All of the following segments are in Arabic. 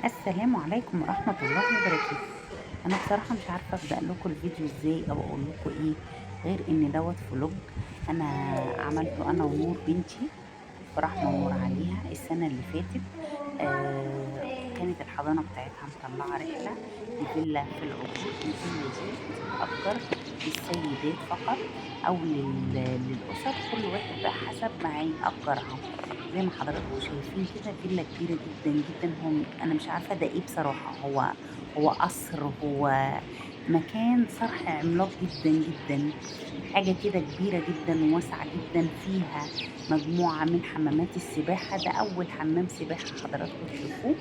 السلام عليكم ورحمة الله وبركاته. أنا بصراحة مش عارفة أبدأ لكم الفيديو إزاي أو أقول لكم إيه غير إن دوت فلوج. أنا عملته أنا ونور بنتي في رحمة ونور عليها السنة اللي فاتت. كانت الحضانة بتاعتها مطلعة رحلة لفيلا في العبور. الفيلا دي بتتأجر للسيدات فقط أو للأسر، كل واحد بقى حسب ما هيأجرها. زي ما حضراتكم شايفين كده فيلا كبيرة جدا جدا. أنا مش عارفة ده إيه بصراحة. هو قصر، هو مكان صرح عملاق جدا جدا. حاجة كده كبيرة جدا وواسعة جدا، فيها مجموعة من حمامات السباحة. ده أول حمام سباحة حضراتكم تشوفوه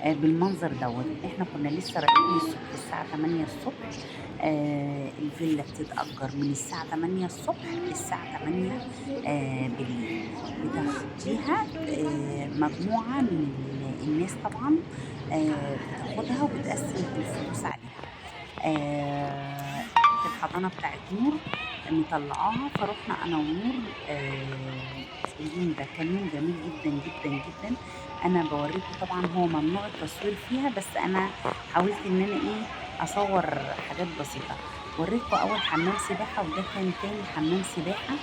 بالمنظر دوت. احنا كنا لسه رايحين الصبح الساعة 8 الصبح. الفيلا بتتأجر من الساعة 8 الصبح للساعة 8 بالليل. بتاخديها مجموعة من الناس طبعا، بتاخدها وبتقسم الفلوس عليها. كانت الحضانة بتاعت نور مطلعاها، فروحنا أنا ونور. اليوم ده كان يوم جميل جدا جدا جدا. أنا بوريكم، طبعا هو ممنوع التصوير فيها، بس أنا حاولت إن أنا إيه أصور حاجات بسيطة. وريتكم أول حمام سباحة، وده كان تاني حمام سباحة.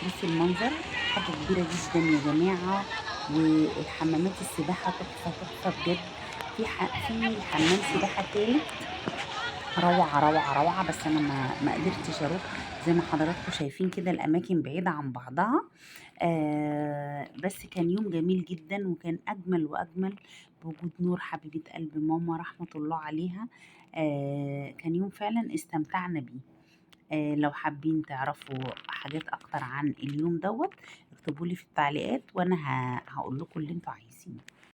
بصوا المنظر، حاجة كبيرة جدا يا جماعة. والحمامات السباحة تحفة تحفة بجد. في حمام سباحة تالت، روعة روعة روعة، بس أنا ما قدرتش أروح. زي ما حضراتكم شايفين كده الأماكن بعيدة عن بعضها. بس كان يوم جميل جدا، وكان أجمل وأجمل بوجود نور حبيبة قلب ماما رحمة الله عليها. كان يوم فعلا استمتعنا بيه. لو حابين تعرفوا حاجات أكتر عن اليوم دوت، اكتبوا لي في التعليقات وأنا هقول لكم اللي انتوا عايزينه.